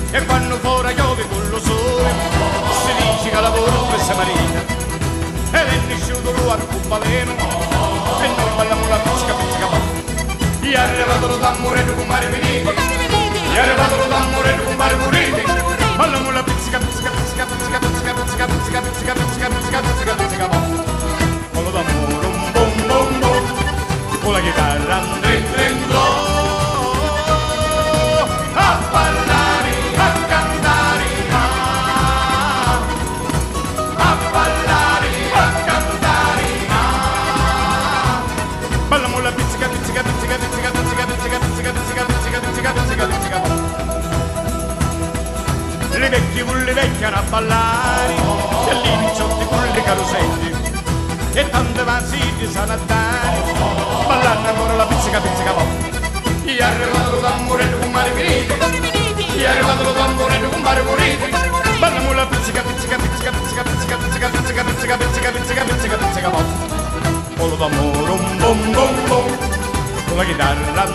E quando fuori piove con lo sole si dice che lavoro questa marina ed è nasciuto lui arcobaleno e noi balliamo la pizzica pizzica gli è arrivato lo d'amore con mare venite gli è arrivato lo d'amore con mare morite balliamo la pizzica pizzica pizzica pizzica pizzica pizzica pizzica pizzica pizzica pizzica pizzica pizzica con lo d'amore un bom bom bom con la chitarra andrin drin a ballare a cantare a ballare a cantare balliamo la pizzica pizzica pizzica pizzica pizzica pizzica pizzica pizzica pizzica pizzica pizzica pizzica le vecchie con le vecchie a ballare e lì i picciotti con le caroselli e tante vasiti sanno a dare ballando ancora la pizzica pizzica gli è arrivato lo d'amore con mare finito gli è arrivato lo d'amore con mare morito balliamo la pizzica pizzica pizzica pizzica pizzica pizzica pizzica pizzica pizzica pizzica pizzica pizzica con lo d'amore un bom bom bom con la chitarra